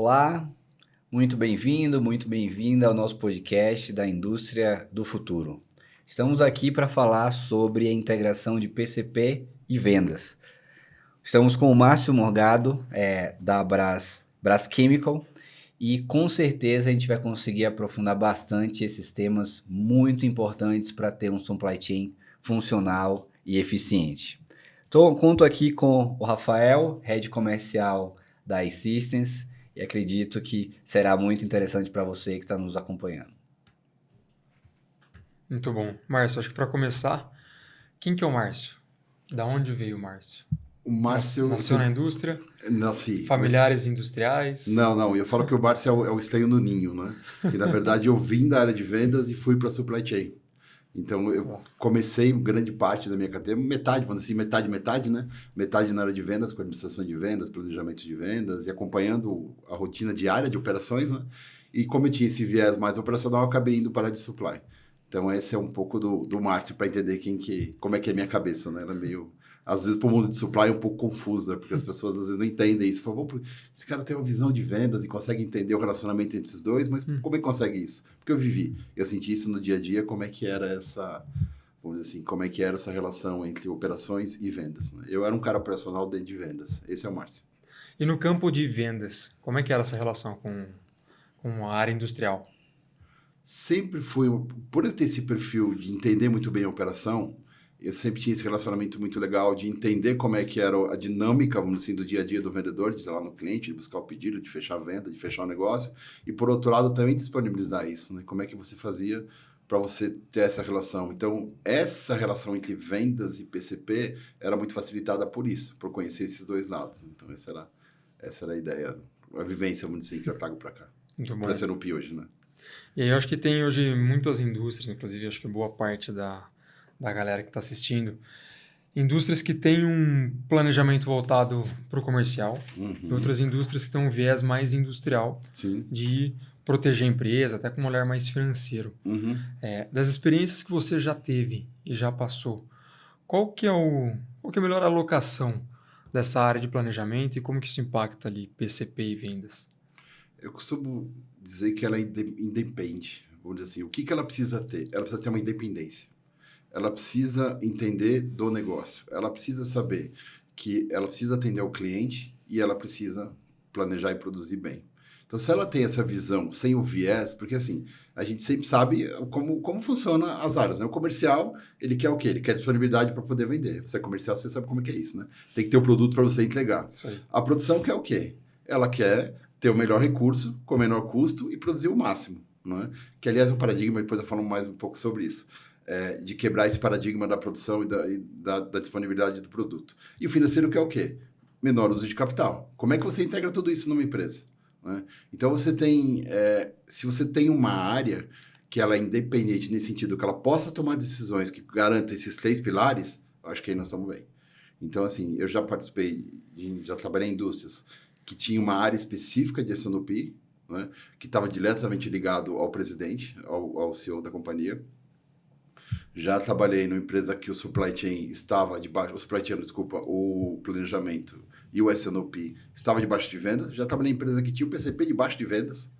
Olá, muito bem-vindo, muito bem-vinda ao nosso podcast da Indústria do Futuro. Estamos aqui para falar sobre a integração de PCP e vendas. Estamos com o Márcio Morgado, da Brás Chemical, e com certeza a gente vai conseguir aprofundar bastante esses temas muito importantes para ter um supply chain funcional e eficiente. Conto aqui com o Rafael, Head Comercial da iSystems, e acredito que será muito interessante para você que está nos acompanhando. Muito bom. Márcio, acho que para começar, quem que é o Márcio? Da onde veio o Márcio? O Márcio... Nasceu na indústria? Nasci. Familiares industriais? Não. Eu falo que o Márcio é o esteio no ninho, né? Que, na verdade, eu vim da área de vendas e fui para a supply chain. Então, eu comecei grande parte da minha carteira, metade, vamos dizer assim, metade, né? Metade na área de vendas, com administração de vendas, planejamento de vendas e acompanhando a rotina diária de operações, né? E como eu tinha esse viés mais operacional, eu acabei indo para a área de supply. Então, esse é um pouco do Márcio, para entender como é que é a minha cabeça, né? Ela é meio... Às vezes, para o mundo de supply é um pouco confuso, né? Porque as pessoas às vezes não entendem isso. Falam, esse cara tem uma visão de vendas e consegue entender o relacionamento entre os dois, mas como é que consegue isso? Porque eu vivi, eu senti isso no dia a dia, como é que era vamos dizer assim, como é que era essa relação entre operações e vendas, né? Eu era um cara operacional dentro de vendas. Esse é o Márcio. E no campo de vendas, como é que era essa relação com a área industrial? Sempre fui, por eu ter esse perfil de entender muito bem a operação, eu sempre tinha esse relacionamento muito legal de entender como é que era a dinâmica, vamos dizer assim, do dia a dia do vendedor, de ir lá no cliente, de buscar o pedido, de fechar a venda, de fechar o negócio. E, por outro lado, também disponibilizar isso, né? Como é que você fazia para você ter essa relação. Então, essa relação entre vendas e PCP era muito facilitada por isso, por conhecer esses dois lados. Então, essa era a ideia, a vivência, vamos dizer assim, que eu trago para cá. Muito bom. Para ser no PI hoje, né? E aí eu acho que tem hoje muitas indústrias, inclusive acho que boa parte da galera que está assistindo, indústrias que têm um planejamento voltado para o comercial, e outras indústrias que têm um viés mais industrial, Sim. de proteger a empresa, até com um olhar mais financeiro. Das experiências que você já teve e já passou, qual que é a melhor alocação dessa área de planejamento e como que isso impacta ali PCP e vendas? Eu costumo dizer que ela independe, vamos dizer assim, o que ela precisa ter? Ela precisa ter uma independência. Ela precisa entender do negócio. Ela precisa saber que ela precisa atender ao cliente e ela precisa planejar e produzir bem. Então, se ela tem essa visão sem o viés, porque assim, a gente sempre sabe como funciona as áreas, né? O comercial, ele quer o quê? Ele quer disponibilidade para poder vender. Você é comercial, você sabe como é que é isso, né? Tem que ter o produto para você entregar. Isso aí. A produção quer o quê? Ela quer ter o melhor recurso, com o menor custo e produzir o máximo, não é? Que, aliás, é um paradigma, depois eu falo mais um pouco sobre isso. De quebrar esse paradigma da produção e da disponibilidade do produto. E o financeiro quer o quê? Menor uso de capital. Como é que você integra tudo isso numa empresa? Né? Então, você tem... se você tem uma área que ela é independente nesse sentido, que ela possa tomar decisões que garantam esses 3 pilares, eu acho que aí nós estamos bem. Então, assim, eu já já trabalhei em indústrias que tinham uma área específica de S&OP, né? Que estava diretamente ligado ao presidente, ao CEO da companhia. Já trabalhei numa empresa que o supply chain estava debaixo... o planejamento e o S&OP estava debaixo de vendas. Já trabalhei em empresa que tinha o PCP debaixo de vendas.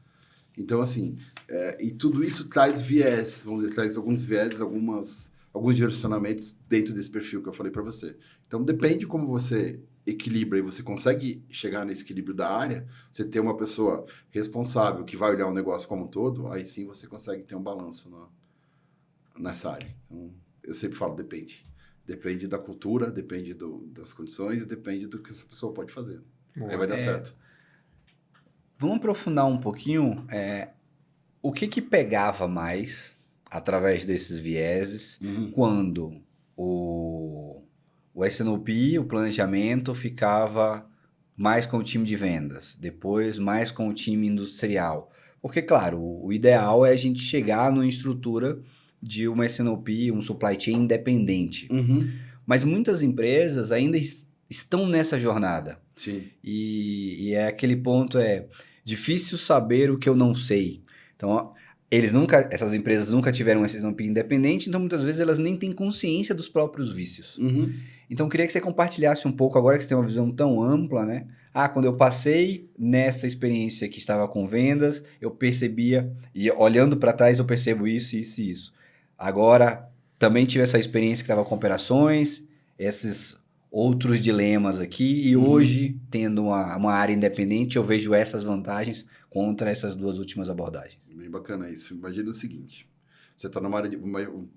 Então, assim, e tudo isso traz viés, vamos dizer, traz alguns viés, alguns direcionamentos dentro desse perfil que eu falei para você. Então, depende como você equilibra e você consegue chegar nesse equilíbrio da área, você ter uma pessoa responsável que vai olhar o negócio como um todo, aí sim você consegue ter um balanço nessa área. Então, eu sempre falo, depende. Depende da cultura, depende das condições e depende do que essa pessoa pode fazer. Boa. Aí vai dar certo. Vamos aprofundar um pouquinho o que pegava mais através desses vieses quando o S&OP, o planejamento, ficava mais com o time de vendas, depois mais com o time industrial. Porque, claro, o ideal é a gente chegar numa estrutura de uma S&OP, um supply chain independente. Mas muitas empresas ainda estão nessa jornada. Sim. E aquele ponto difícil saber o que eu não sei. Então, essas empresas nunca tiveram um S&OP independente, então muitas vezes elas nem têm consciência dos próprios vícios. Então, eu queria que você compartilhasse um pouco, agora que você tem uma visão tão ampla, né? quando eu passei nessa experiência que estava com vendas, eu percebia, e olhando para trás eu percebo isso, isso e isso. Agora, também tive essa experiência que estava com operações, esses outros dilemas aqui, e hoje, tendo uma área independente, eu vejo essas vantagens contra essas duas últimas abordagens. Bem bacana isso. Imagina o seguinte, você está numa área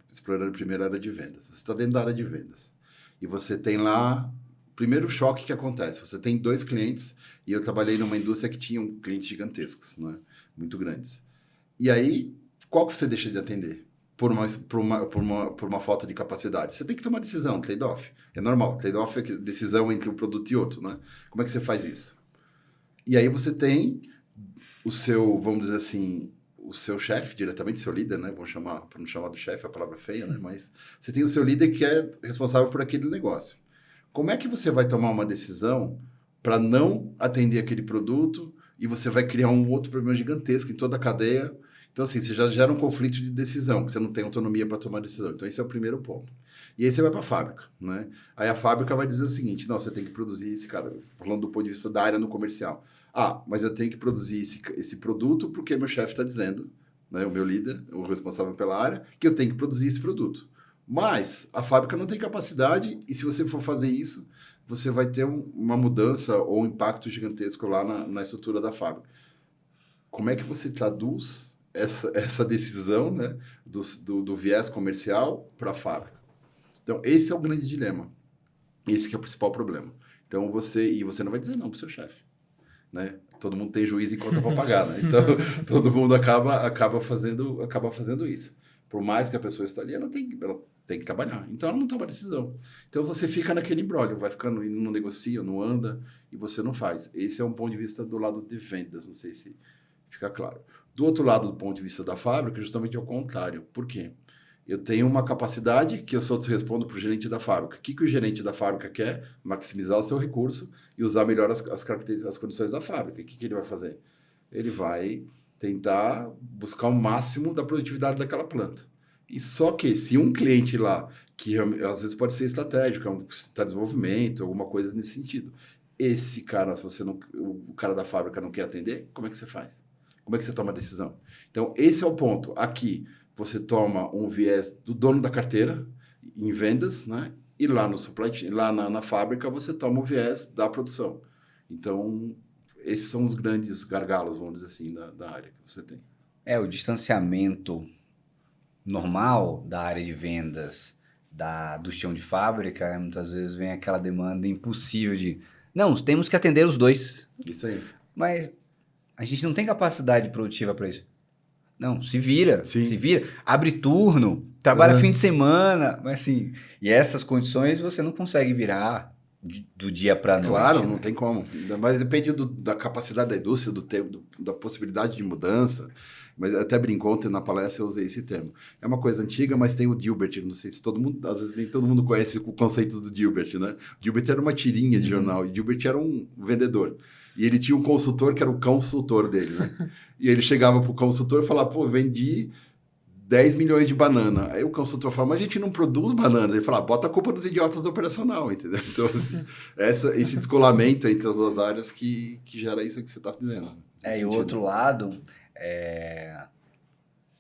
explorando a primeira área de vendas, você está dentro da área de vendas, e você tem lá, primeiro choque que acontece, você tem 2 clientes, e eu trabalhei numa indústria que tinha clientes gigantescos, né? Muito grandes. E aí, qual que você deixa de atender? Por uma falta de capacidade. Você tem que tomar decisão, trade-off. É normal, trade-off é decisão entre um produto e outro, né? Como é que você faz isso? E aí você tem o seu, vamos dizer assim, o seu chefe, diretamente seu líder, né? Vamos chamar, para não chamar do chefe, a palavra feia, né? Mas você tem o seu líder que é responsável por aquele negócio. Como é que você vai tomar uma decisão para não atender aquele produto e você vai criar um outro problema gigantesco em toda a cadeia? Então, assim, você já gera um conflito de decisão, porque você não tem autonomia para tomar decisão. Então, esse é o primeiro ponto. E aí você vai para a fábrica, né? Aí a fábrica vai dizer o seguinte, não, você tem que produzir esse cara, falando do ponto de vista da área no comercial. Mas eu tenho que produzir esse produto porque meu chefe está dizendo, né, o meu líder, o responsável pela área, que eu tenho que produzir esse produto. Mas a fábrica não tem capacidade e se você for fazer isso, você vai ter uma mudança ou um impacto gigantesco lá na estrutura da fábrica. Como é que você traduz essa decisão, né, do viés comercial para a fábrica? Então, esse é o grande dilema. Esse que é o principal problema. Então, você não vai dizer não para o seu chefe, né? Todo mundo tem juízo e conta para pagar, né? Então, todo mundo acaba fazendo isso. Por mais que a pessoa está ali, ela tem que trabalhar. Então, ela não toma decisão. Então, você fica naquele imbróglio, vai ficando, não negocia, não anda, e você não faz. Esse é um ponto de vista do lado de vendas, não sei se fica claro. Do outro lado, do ponto de vista da fábrica, justamente é o contrário. Por quê? Eu tenho uma capacidade que eu só respondo para o gerente da fábrica. O que o gerente da fábrica quer? Maximizar o seu recurso e usar melhor as características, as condições da fábrica. O que ele vai fazer? Ele vai tentar buscar o máximo da produtividade daquela planta. E só que se um cliente lá, que às vezes pode ser estratégico, está em desenvolvimento, alguma coisa nesse sentido, esse cara, se você não, o cara da fábrica não quer atender, como é que você faz? Como é que você toma a decisão? Então, esse é o ponto. Aqui, você toma um viés do dono da carteira em vendas, né? E lá no supply chain, lá na fábrica, você toma o viés da produção. Então, esses são os grandes gargalos, vamos dizer assim, da área que você tem. O distanciamento normal da área de vendas do chão de fábrica, muitas vezes vem aquela demanda impossível de, não, temos que atender os dois. Isso aí. Mas a gente não tem capacidade produtiva para isso. Não, se vira. Abre turno, trabalha fim de semana, mas assim, e essas condições você não consegue virar do dia para a noite. Claro, né? não tem como. Mas depende da capacidade da indústria, do tempo, da possibilidade de mudança. Mas até brincou ontem na palestra, eu usei esse termo. É uma coisa antiga, mas tem o Dilbert. Não sei se todo mundo, às vezes nem todo mundo conhece o conceito do Dilbert, né? O Dilbert era uma tirinha de jornal, e Dilbert era um vendedor. E ele tinha um consultor que era o consultor dele, né? E ele chegava pro consultor e falava, pô, vendi 10 milhões de banana. Aí o consultor fala, mas a gente não produz banana. Ele fala, bota a culpa nos idiotas do operacional, entendeu? Então, assim, esse descolamento entre as duas áreas que gera isso que você está dizendo. E o outro lado,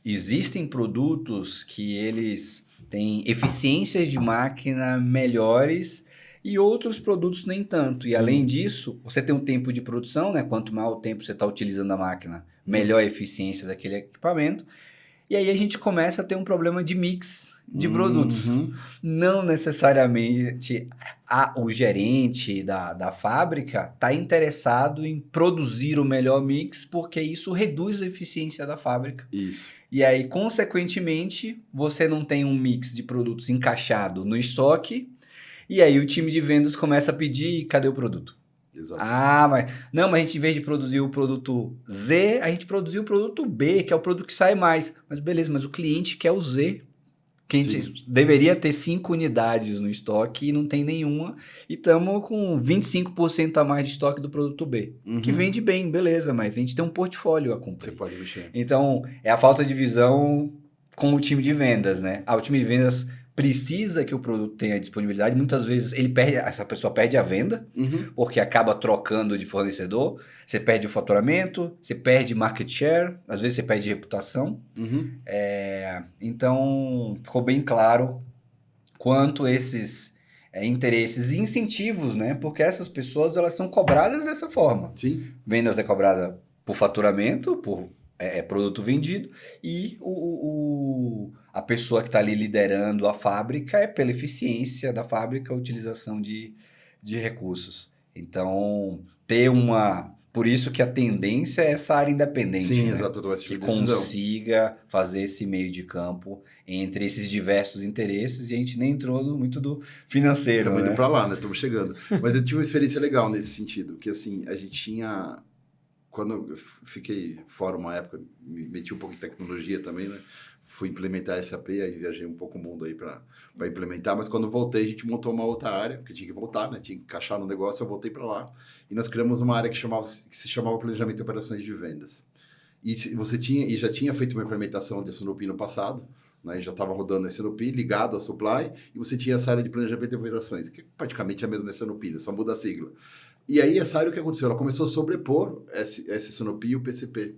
existem produtos que eles têm eficiências de máquina melhores e outros produtos nem tanto. E além disso, você tem um tempo de produção, né? Quanto maior o tempo você está utilizando a máquina, melhor a eficiência daquele equipamento. E aí a gente começa a ter um problema de mix de produtos. Não necessariamente o gerente da fábrica está interessado em produzir o melhor mix, porque isso reduz a eficiência da fábrica. Isso. E aí, consequentemente, você não tem um mix de produtos encaixado no estoque, e aí o time de vendas começa a pedir, cadê o produto? Exato. Mas a gente, em vez de produzir o produto Z, a gente produziu o produto B, que é o produto que sai mais. Mas beleza, mas o cliente quer o Z. Que a gente deveria ter 5 unidades no estoque e não tem nenhuma. E estamos com 25% a mais de estoque do produto B. Que vende bem, beleza, mas a gente tem um portfólio a cumprir. Você pode mexer. Então, é a falta de visão com o time de vendas, né? O time de vendas precisa que o produto tenha disponibilidade. Muitas vezes essa pessoa perde a venda, porque acaba trocando de fornecedor. Você perde o faturamento, você perde market share, às vezes você perde reputação. Então, ficou bem claro quanto esses interesses e incentivos, né? Porque essas pessoas, elas são cobradas dessa forma. Sim. Vendas é cobrada por faturamento, por produto vendido, e a pessoa que está ali liderando a fábrica é pela eficiência da fábrica, a utilização de recursos. Então, por isso que a tendência é essa área independente, sim, né? exato, que consiga fazer esse meio de campo entre esses diversos interesses, e a gente nem entrou muito do financeiro, Estamos né? indo para lá, né? Estamos chegando. Mas eu tive uma experiência legal nesse sentido, que assim, a gente tinha... Quando eu fiquei fora uma época, me meti um pouco em tecnologia também, né? Fui implementar SAP, aí viajei um pouco o mundo aí para implementar, mas quando voltei a gente montou uma outra área, porque tinha que voltar, né? Tinha que encaixar no negócio, eu voltei para lá. E nós criamos uma área que se chamava Planejamento e Operações de Vendas. E já tinha feito uma implementação de Sanopi no passado, né? Já estava rodando a Sanopi ligado à Supply, e você tinha essa área de Planejamento e Operações, que praticamente é a mesma Sanopi, só muda a sigla. E aí, essa área, o que aconteceu? Ela começou a sobrepor esse Sanopi e o PCP.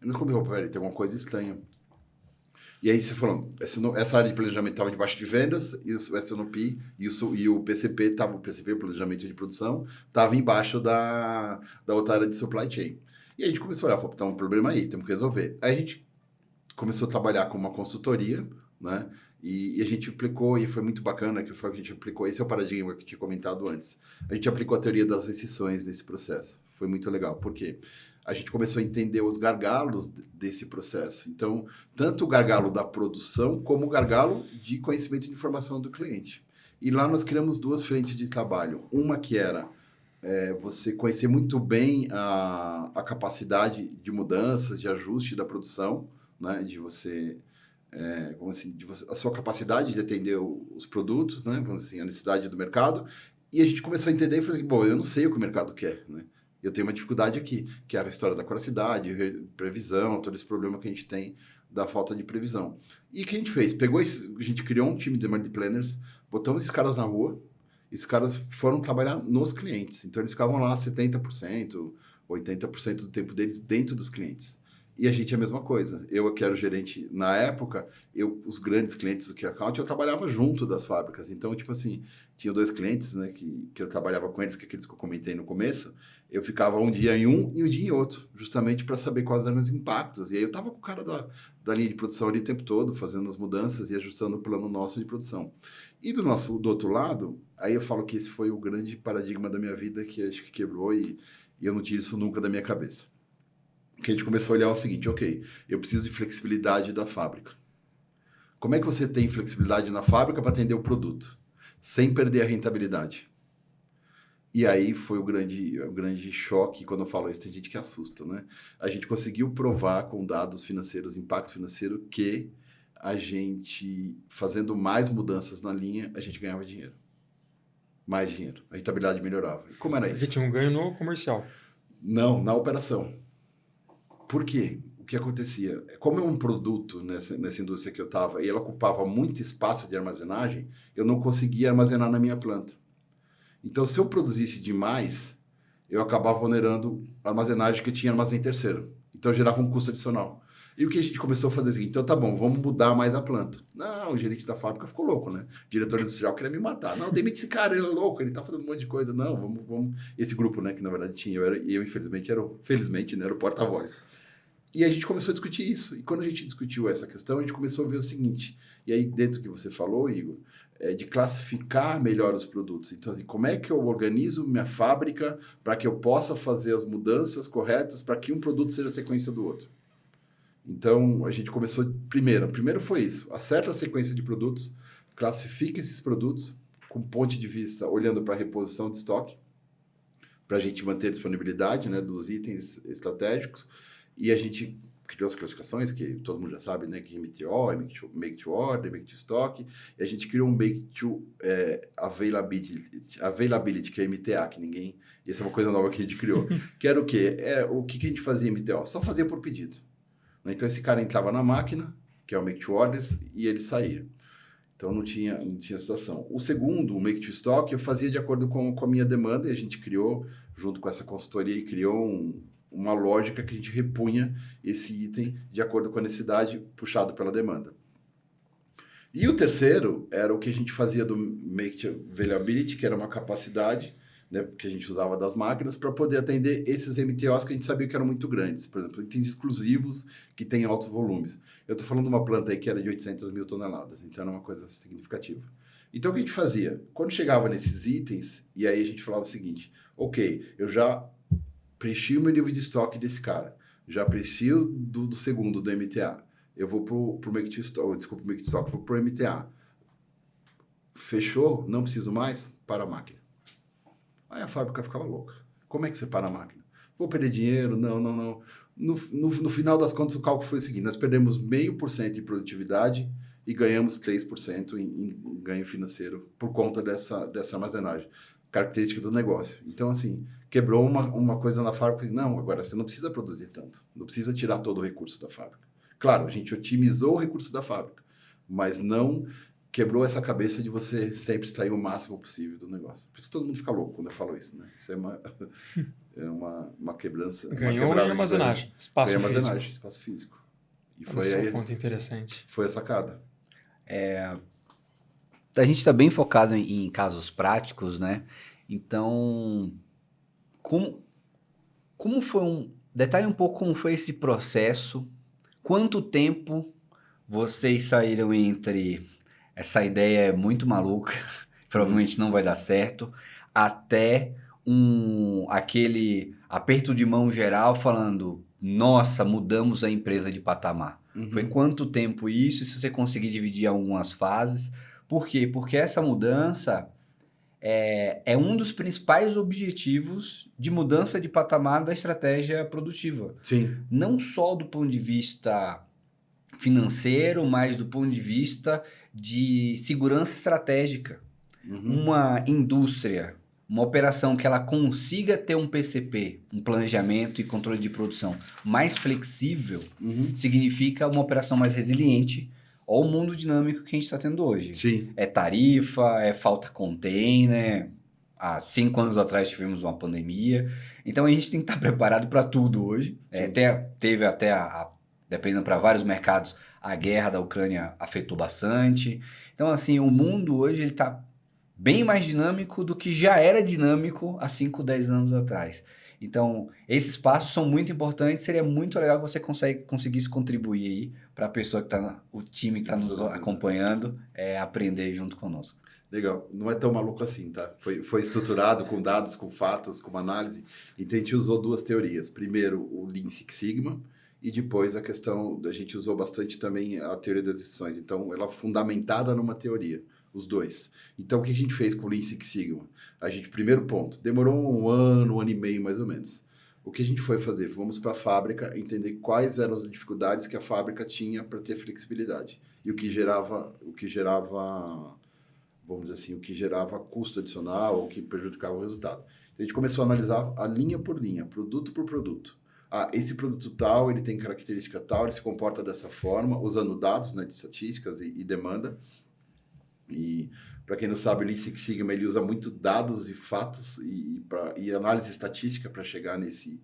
E nós começamos, peraí, tem alguma coisa estranha. E aí, você falou, essa área de planejamento estava debaixo de vendas, e o Sanopi e o PCP, o planejamento de produção, estava embaixo da outra área de supply chain. E aí, a gente começou a olhar, falou, tem um problema aí, temos que resolver. Aí, a gente começou a trabalhar com uma consultoria, né? E a gente aplicou, e foi muito bacana, que foi o que a gente aplicou, esse é o paradigma que eu tinha comentado antes. A gente aplicou a teoria das rescisões nesse processo. Foi muito legal, porque a gente começou a entender os gargalos desse processo. Então, tanto o gargalo da produção, como o gargalo de conhecimento e informação do cliente. E lá nós criamos 2 frentes de trabalho. Uma que era você conhecer muito bem a capacidade de mudanças, de ajuste da produção, né? De você... a sua capacidade de atender os produtos, né? Vamos assim, a necessidade do mercado. E a gente começou a entender e falou assim, bom, eu não sei o que o mercado quer, né? Eu tenho uma dificuldade aqui, que é a história da cronicidade, previsão, todo esse problema que a gente tem da falta de previsão. E o que a gente fez? A gente criou um time de demand planners, botamos esses caras na rua, esses caras foram trabalhar nos clientes. Então, eles ficavam lá 70%, 80% do tempo deles dentro dos clientes. E a gente é a mesma coisa. Eu que era o gerente na época, os grandes clientes do Key Account, eu trabalhava junto das fábricas. Então, tipo assim, tinha 2 clientes, né, que eu trabalhava com eles, que aqueles que eu comentei no começo. Eu ficava um dia em um e um dia em outro, justamente para saber quais eram os impactos. E aí eu estava com o cara da linha de produção ali o tempo todo, fazendo as mudanças e ajustando o plano nosso de produção. E do outro lado, aí eu falo que esse foi o grande paradigma da minha vida, que acho que quebrou e eu não tive isso nunca da minha cabeça. Que a gente começou a olhar o seguinte, ok, eu preciso de flexibilidade da fábrica. Como é que você tem flexibilidade na fábrica para atender o produto, sem perder a rentabilidade? E aí foi o grande choque, quando eu falo isso, tem gente que assusta, né? A gente conseguiu provar com dados financeiros, impacto financeiro, que a gente, fazendo mais mudanças na linha, a gente ganhava dinheiro. Mais dinheiro. A rentabilidade melhorava. E como era isso? Porque tinha um ganho no comercial. Não, na operação. Por quê? O que acontecia? Como é um produto nessa indústria que eu estava e ela ocupava muito espaço de armazenagem, eu não conseguia armazenar na minha planta. Então, se eu produzisse demais, eu acabava onerando a armazenagem que tinha armazém terceiro. Então, gerava um custo adicional. E o que a gente começou a fazer é o seguinte, então tá bom, vamos mudar mais a planta. Não, o gerente da fábrica ficou louco, né? O diretor industrial queria me matar. Não, demite esse cara, ele é louco, ele tá fazendo um monte de coisa. Não, vamos... Esse grupo, né, que na verdade tinha, eu infelizmente, era o porta-voz. E a gente começou a discutir isso. E quando a gente discutiu essa questão, a gente começou a ver o seguinte, e aí dentro do que você falou, Igor, de classificar melhor os produtos. Então, assim, como é que eu organizo minha fábrica para que eu possa fazer as mudanças corretas para que um produto seja a sequência do outro? Então, a gente começou primeiro foi isso, acerta a sequência de produtos, classifica esses produtos com ponto de vista, olhando para a reposição de estoque, para a gente manter a disponibilidade, né, dos itens estratégicos, e a gente criou as classificações, que todo mundo já sabe, né, que é MTO, Make to Order, Make to Stock, e a gente criou um Make to Availability, que é MTA, que ninguém... Essa é uma coisa nova que a gente criou. Que era o quê? O que a gente fazia em MTO? Só fazia por pedido. Então, esse cara entrava na máquina, que é o Make to Orders, e ele saía. Então, não tinha situação. O segundo, o Make to Stock, eu fazia de acordo com a minha demanda e a gente criou, junto com essa consultoria, uma lógica que a gente repunha esse item de acordo com a necessidade, puxado pela demanda. E o terceiro era o que a gente fazia do Make to Availability, que era uma capacidade, né, que a gente usava das máquinas para poder atender esses MTOs que a gente sabia que eram muito grandes. Por exemplo, itens exclusivos que têm altos volumes. Eu estou falando de uma planta aí que era de 800 mil toneladas, então era uma coisa significativa. Então, o que a gente fazia? Quando chegava nesses itens, e aí a gente falava o seguinte, ok, eu já preenchi o meu nível de estoque desse cara, já preenchi do segundo, do MTA, eu vou pro Make to Stock, desculpa, Make to Stock, vou pro MTA. Fechou? Não preciso mais? Para a máquina. Aí a fábrica ficava louca. Como é que você para a máquina? Vou perder dinheiro? Não. No final das contas, o cálculo foi o seguinte, nós perdemos 0,5% de produtividade e ganhamos 3% em ganho financeiro por conta dessa armazenagem. Característica do negócio. Então, assim, quebrou uma coisa na fábrica. Não, agora você não precisa produzir tanto. Não precisa tirar todo o recurso da fábrica. Claro, a gente otimizou o recurso da fábrica, mas não quebrou essa cabeça de você sempre extrair o máximo possível do negócio. Por isso que todo mundo fica louco quando eu falo isso, né? Isso é uma quebrança. Ganhou em armazenagem, espaço físico. Espaço físico. E foi aí um ponto interessante. Foi a sacada. A gente está bem focado em casos práticos, né? Então, como foi detalhe um pouco como foi esse processo, quanto tempo vocês saíram entre essa ideia é muito maluca, provavelmente não vai dar certo, até aquele aperto de mão geral falando, nossa, mudamos a empresa de patamar. Foi quanto tempo isso? E se você conseguir dividir em algumas fases. Por quê? Porque essa mudança é um dos principais objetivos de mudança de patamar da estratégia produtiva. Sim. Não só do ponto de vista financeiro, mas do ponto de vista de segurança estratégica. Uma indústria, uma operação que ela consiga ter um PCP, um planejamento e controle de produção mais flexível, significa uma operação mais resiliente ao mundo dinâmico que a gente está tendo hoje. Sim. É tarifa, é falta container. Há 5 anos atrás tivemos uma pandemia. Então a gente tem que estar preparado para tudo hoje. Teve até, dependendo para vários mercados, a guerra da Ucrânia afetou bastante. Então, assim, o mundo hoje ele está bem mais dinâmico do que já era dinâmico há 5, 10 anos atrás. Então, esses passos são muito importantes. Seria muito legal que você conseguisse contribuir aí para a pessoa que está, o time que está nos acompanhando, aprender junto conosco. Legal. Não é tão maluco assim, tá? Foi estruturado com dados, com fatos, com uma análise. Então, a gente usou 2 teorias. Primeiro, o Lean Six Sigma, e depois a gente usou bastante também a teoria das decisões. Então, ela é fundamentada numa teoria. Os 2. Então, o que a gente fez com o Lean Six Sigma? A gente, primeiro ponto, demorou 1 ano e meio mais ou menos. O que a gente foi fazer? Fomos para a fábrica entender quais eram as dificuldades que a fábrica tinha para ter flexibilidade. E o que gerava, vamos dizer assim, o que gerava custo adicional, ou que prejudicava o resultado. Então, a gente começou a analisar a linha por linha, produto por produto. Esse produto tal, ele tem característica tal, ele se comporta dessa forma, usando dados, né, de estatísticas e demanda. E, para quem não sabe, o Lean Six Sigma ele usa muito dados e fatos e análise estatística para chegar nesse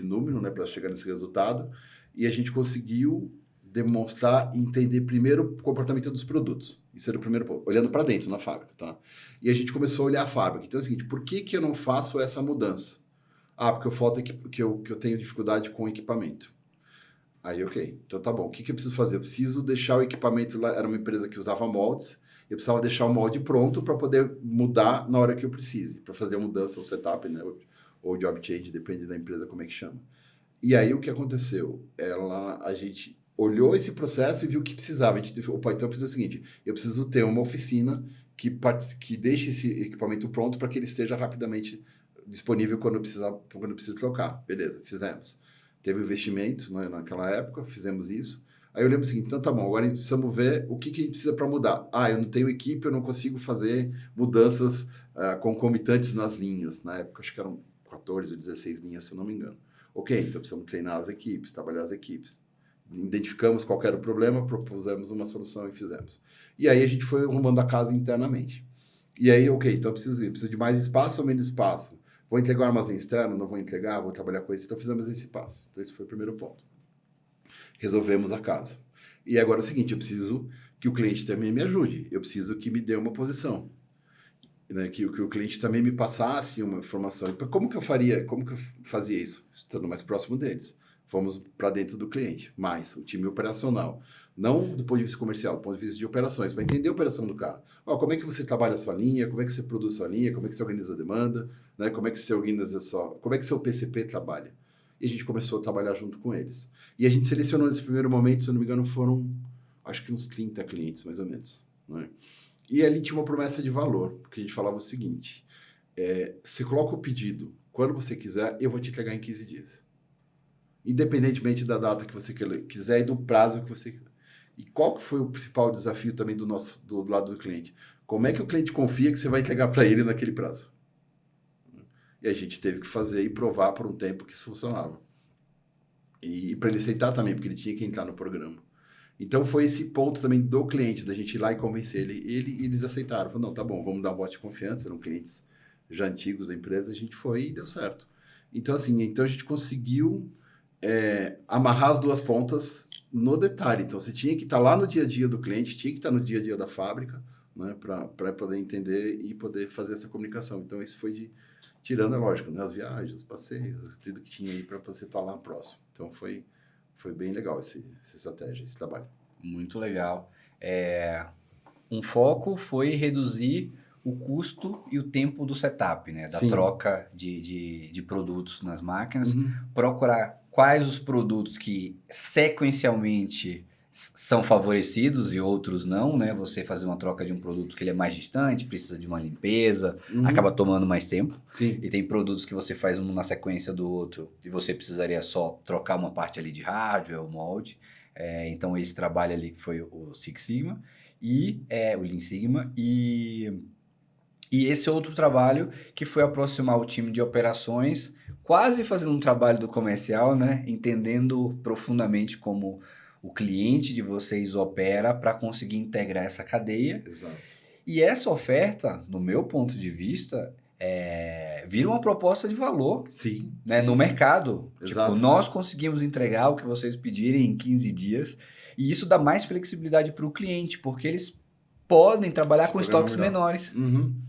número, né, para chegar nesse resultado. E a gente conseguiu demonstrar e entender primeiro o comportamento dos produtos. Isso era o primeiro ponto, olhando para dentro, na fábrica. Tá? E a gente começou a olhar a fábrica. Então é o seguinte, por que eu não faço essa mudança? Porque eu tenho dificuldade com o equipamento. Aí, ok. Então tá bom. O que eu preciso fazer? Eu preciso deixar o equipamento lá. Era uma empresa que usava moldes. Eu precisava deixar o molde pronto para poder mudar na hora que eu precise, para fazer a mudança, o setup, né? Ou job change, depende da empresa como é que chama. E aí o que aconteceu? A gente olhou esse processo e viu o que precisava. A gente então eu preciso do seguinte, eu preciso ter uma oficina que deixe esse equipamento pronto para que ele esteja rapidamente disponível quando eu preciso trocar. Beleza, fizemos. Teve um investimento, né, naquela época, fizemos isso. Aí eu lembro o seguinte, então tá bom, agora a gente precisamos ver o que a gente precisa para mudar. Eu não tenho equipe, eu não consigo fazer mudanças concomitantes nas linhas. Na época, acho que eram 14 ou 16 linhas, se eu não me engano. Ok, então precisamos treinar as equipes, trabalhar as equipes. Identificamos qual era o problema, propusemos uma solução e fizemos. E aí a gente foi arrumando a casa internamente. E aí, ok, então eu preciso de mais espaço ou menos espaço? Vou entregar o armazém externo? Não vou entregar? Vou trabalhar com isso? Então fizemos esse passo. Então esse foi o primeiro ponto. Resolvemos a casa. E agora é o seguinte, eu preciso que o cliente também me ajude. Eu preciso que me dê uma posição. Né? Que o cliente também me passasse uma informação. Como que eu fazia isso? Estando mais próximo deles. Fomos para dentro do cliente, mais o time operacional. Não do ponto de vista comercial, do ponto de vista de operações, para entender a operação do cara. Como é que você trabalha a sua linha, como é que você produz a sua linha, como é que você organiza a demanda, né? Como é que você organiza como é que seu PCP trabalha. E a gente começou a trabalhar junto com eles. E a gente selecionou nesse primeiro momento, se eu não me engano, foram acho que uns 30 clientes, mais ou menos. Né? E ali tinha uma promessa de valor, porque a gente falava o seguinte, você coloca o pedido, quando você quiser, eu vou te entregar em 15 dias. Independentemente da data que você quiser e do prazo que você quiser. E qual que foi o principal desafio também do lado do cliente? Como é que o cliente confia que você vai entregar para ele naquele prazo? E a gente teve que fazer e provar por um tempo que isso funcionava. E para ele aceitar também, porque ele tinha que entrar no programa. Então foi esse ponto também do cliente, da gente ir lá e convencer ele. E eles aceitaram. Falaram, não, tá bom, vamos dar um voto de confiança. Eram clientes já antigos da empresa, a gente foi e deu certo. Então assim, a gente conseguiu amarrar as duas pontas no detalhe. Então você tinha que estar lá no dia a dia do cliente, tinha que estar no dia a dia da fábrica, né, para poder entender e poder fazer essa comunicação. Então isso foi tirando, é lógico, né, as viagens, os passeios, tudo que tinha aí para você estar lá próximo. Então foi bem legal essa estratégia, esse trabalho. Muito legal. Um foco foi reduzir o custo e o tempo do setup, né? Da troca de produtos nas máquinas. Procurar quais os produtos que sequencialmente são favorecidos e outros não, né? Você fazer uma troca de um produto que ele é mais distante, precisa de uma limpeza, acaba tomando mais tempo. Sim. E tem produtos que você faz um na sequência do outro e você precisaria só trocar uma parte ali de hardware, o molde. Então esse trabalho ali que foi o Six Sigma e o Lean Sigma e esse outro trabalho que foi aproximar o time de operações, quase fazendo um trabalho do comercial, né? Entendendo profundamente como o cliente de vocês opera para conseguir integrar essa cadeia. Exato. E essa oferta, no meu ponto de vista, vira uma proposta de valor, sim, né, no mercado. Exato. Tipo, nós conseguimos entregar o que vocês pedirem em 15 dias e isso dá mais flexibilidade para o cliente, porque eles podem trabalhar com estoques menores.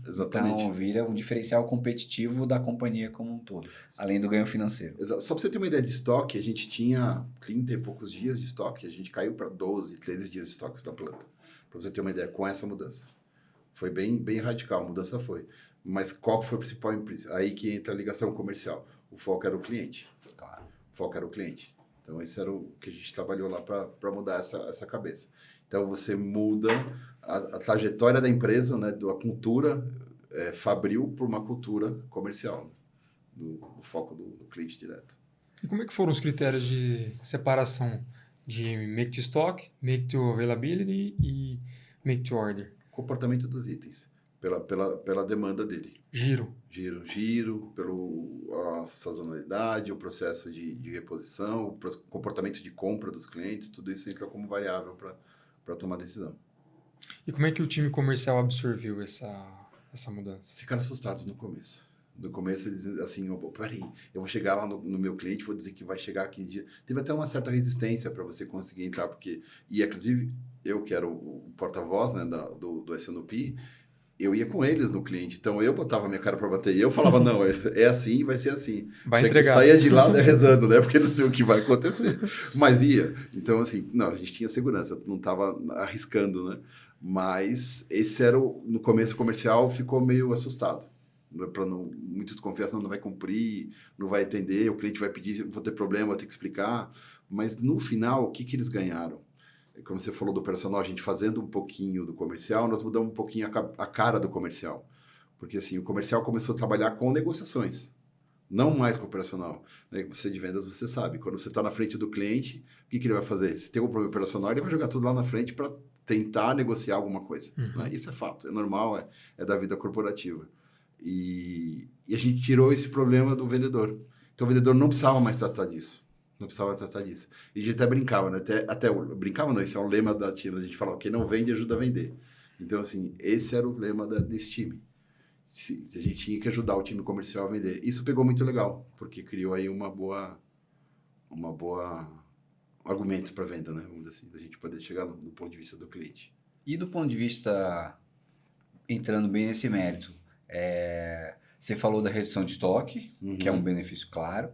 Exatamente. Então, vira um diferencial competitivo da companhia como um todo, além do ganho financeiro. Exato. Só para você ter uma ideia de estoque, a gente tinha 30 e poucos dias de estoque, a gente caiu para 12, 13 dias de estoques da planta. Para você ter uma ideia, com essa mudança. Foi bem, bem radical, a mudança foi. Mas qual foi o principal? Aí que entra a ligação comercial. O foco era o cliente. Claro. O foco era o cliente. Então, esse era o que a gente trabalhou lá para mudar essa cabeça. Então, você muda a trajetória da empresa, né, da cultura fabril para uma cultura comercial, né, do foco do cliente direto. E como é que foram os critérios de separação de make to stock, make to availability e make to order? Comportamento dos itens, pela demanda dele. Giro, pela sazonalidade, o processo de reposição, o comportamento de compra dos clientes, tudo isso entra como variável para tomar decisão. E como é que o time comercial absorveu essa mudança? Ficaram assustados no começo. No começo eles dizem assim, peraí, eu vou chegar lá no meu cliente, vou dizer que vai chegar aqui dia. Teve até uma certa resistência para você conseguir entrar, porque, e inclusive eu que era o porta-voz, né, do SNOP, eu ia com eles no cliente, então eu botava minha cara para bater, e eu falava, não, é assim, vai ser assim. Vai entregar. Saía de lá rezando, né, porque não sei o que vai acontecer, mas ia. Então, assim, não, a gente tinha segurança, não estava arriscando, né, mas esse era no começo comercial, ficou meio assustado, para muito desconfiança, não vai cumprir, não vai atender, o cliente vai pedir, vou ter problema, vou ter que explicar, mas no final, o que eles ganharam? Como você falou do personal, a gente fazendo um pouquinho do comercial, nós mudamos um pouquinho a cara do comercial. Porque assim, o comercial começou a trabalhar com negociações, não mais com o operacional. Né? Você de vendas, você sabe, quando você está na frente do cliente, o que ele vai fazer? Se tem um problema operacional, ele vai jogar tudo lá na frente para tentar negociar alguma coisa. Né? Isso é fato, é normal, é da vida corporativa. E a gente tirou esse problema do vendedor. Então o vendedor não precisava mais tratar disso. Não precisava tratar disso. E a gente até brincava, né? Brincava não, esse é um lema da time. A gente falava, quem não vende ajuda a vender. Então, assim, esse era o lema desse time. Se a gente tinha que ajudar o time comercial a vender. Isso pegou muito legal, porque criou aí uma boa argumento para venda, né? Vamos dizer assim, da gente poder chegar no ponto de vista do cliente. E do ponto de vista, entrando bem nesse mérito, você falou da redução de estoque, que é um benefício claro.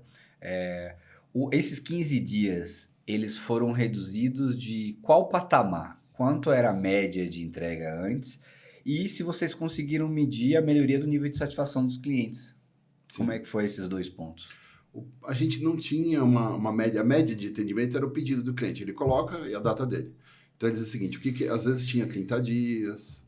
Esses 15 dias, eles foram reduzidos de qual patamar? Quanto era a média de entrega antes? E se vocês conseguiram medir a melhoria do nível de satisfação dos clientes? Sim. Como é que foi esses 2 pontos? A gente não tinha uma média. A média de atendimento era o pedido do cliente. Ele coloca e a data dele. Então, ele diz o seguinte, às vezes tinha 30 dias,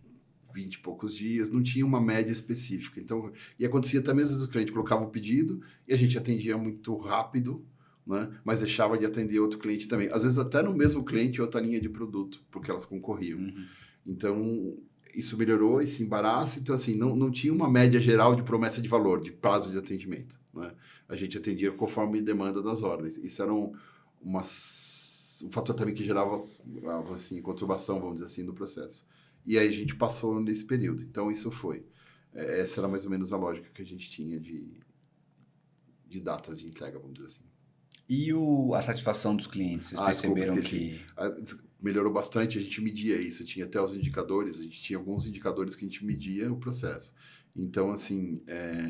20 e poucos dias, não tinha uma média específica. Então, e acontecia também, às vezes o cliente colocava o pedido e a gente atendia muito rápido, né? Mas deixava de atender outro cliente também. Às vezes até no mesmo cliente, outra linha de produto, porque elas concorriam. Uhum. Então, isso melhorou esse embaraço. Então, assim, não tinha uma média geral de promessa de valor, de prazo de atendimento, né? A gente atendia conforme demanda das ordens. Isso era um fator também que gerava, assim, conturbação, vamos dizer assim, no processo. E aí a gente passou nesse período. Então, isso foi. Essa era mais ou menos a lógica que a gente tinha de datas de entrega, vamos dizer assim. E a satisfação dos clientes? Vocês perceberam que... Melhorou bastante, a gente media isso. Tinha até os indicadores, a gente tinha alguns indicadores que a gente media o processo. Então, assim,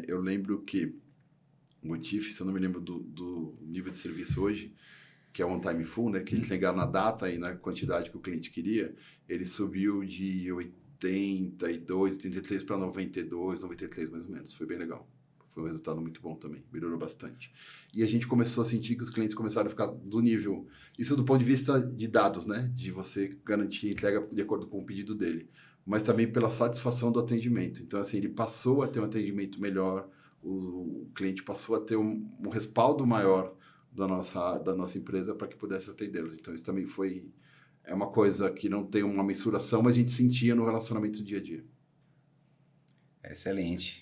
eu lembro que o TIF, se eu não me lembro do nível de serviço hoje, que é o on-time full, né, que entregar na data e na quantidade que o cliente queria, ele subiu de 82, 83 para 92, 93 mais ou menos. Foi bem legal. Foi um resultado muito bom também, melhorou bastante. E a gente começou a sentir que os clientes começaram a ficar do nível... Isso do ponto de vista de dados, né? De você garantir a entrega de acordo com o pedido dele. Mas também pela satisfação do atendimento. Então, assim, ele passou a ter um atendimento melhor, o cliente passou a ter um respaldo maior da nossa empresa para que pudesse atendê-los. Então, isso também é uma coisa que não tem uma mensuração, mas a gente sentia no relacionamento do dia a dia. Excelente.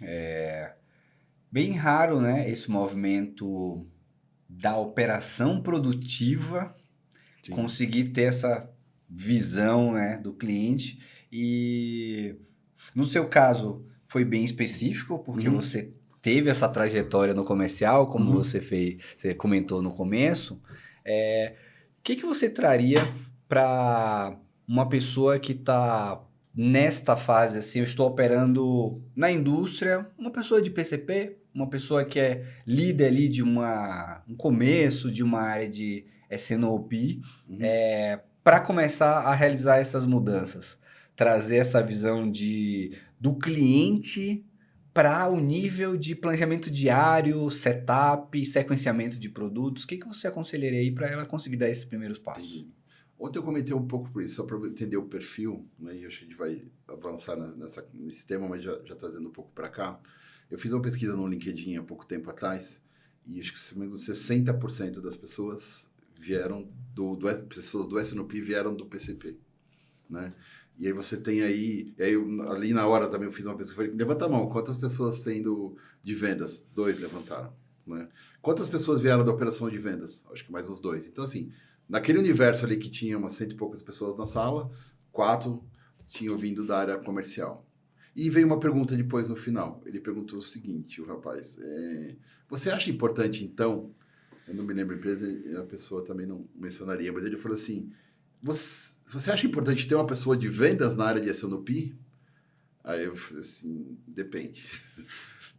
Bem raro, né, esse movimento da operação produtiva, sim, conseguir ter essa visão, né, do cliente. E no seu caso foi bem específico, porque você teve essa trajetória no comercial, como você comentou no começo. Que você traria para uma pessoa que está nesta fase, assim, eu estou operando na indústria, uma pessoa de PCP, uma pessoa que é líder ali de um começo de uma área de S&OP, para começar a realizar essas mudanças, trazer essa visão do cliente para o nível de planejamento diário, setup, sequenciamento de produtos. O que você aconselharia aí para ela conseguir dar esses primeiros passos? Ontem eu comentei um pouco por isso, só para entender o perfil, né? E acho que a gente vai avançar nesse tema, mas já trazendo um pouco para cá. Eu fiz uma pesquisa no LinkedIn há pouco tempo atrás, e acho que 60% das pessoas vieram pessoas do S&OP vieram do PCP, né? E aí você tem ali na hora também eu fiz uma pesquisa, falei, levanta a mão, quantas pessoas têm de vendas? 2 levantaram, né? Quantas pessoas vieram da operação de vendas? Acho que mais uns 2. Então, assim, naquele universo ali que tinha umas 100 e poucas pessoas na sala, 4 tinham vindo da área comercial. E veio uma pergunta depois no final. Ele perguntou o seguinte, o rapaz, você acha importante, então, eu não me lembro a empresa, a pessoa também não mencionaria, mas ele falou assim, você acha importante ter uma pessoa de vendas na área de S&OP? Aí eu falei assim, depende.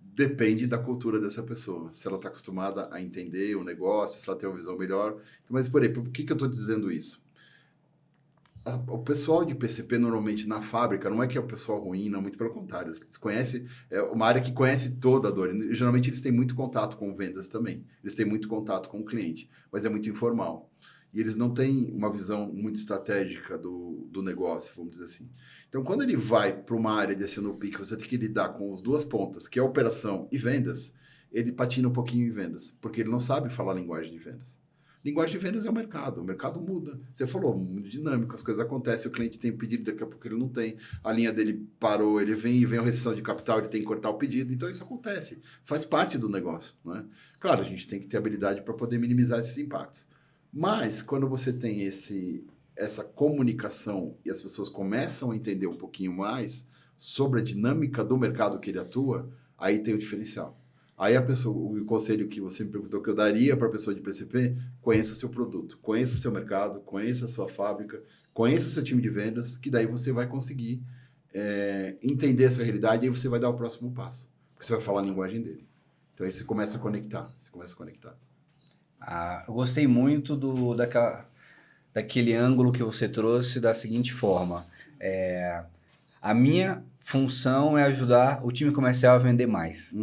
Depende da cultura dessa pessoa. Se ela está acostumada a entender o negócio, se ela tem uma visão melhor. Mas, por que eu estou dizendo isso? O pessoal de PCP, normalmente, na fábrica, não é que é o pessoal ruim, não, muito pelo contrário. Eles conhecem, é uma área que conhece toda a dor. E, geralmente, eles têm muito contato com vendas também. Eles têm muito contato com o cliente, mas é muito informal. E eles não têm uma visão muito estratégica do negócio, vamos dizer assim. Então, quando ele vai para uma área de S&OP, que você tem que lidar com as 2 pontas, que é operação e vendas, ele patina um pouquinho em vendas, porque ele não sabe falar a linguagem de vendas. Linguagem de vendas é o mercado muda. Você falou, muito dinâmico, as coisas acontecem, o cliente tem pedido, daqui a pouco ele não tem, a linha dele parou, ele vem a restrição de capital, ele tem que cortar o pedido, então isso acontece, faz parte do negócio, né? Claro, a gente tem que ter habilidade para poder minimizar esses impactos. Mas, quando você tem essa comunicação e as pessoas começam a entender um pouquinho mais sobre a dinâmica do mercado que ele atua, aí tem o diferencial. Aí o conselho que você me perguntou que eu daria para a pessoa de PCP, conheça o seu produto, conheça o seu mercado, conheça a sua fábrica, conheça o seu time de vendas, que daí você vai conseguir entender essa realidade e aí você vai dar o próximo passo. Porque você vai falar a linguagem dele. Então aí você começa a conectar. Eu gostei muito daquele ângulo que você trouxe da seguinte forma. A minha função é ajudar o time comercial a vender mais.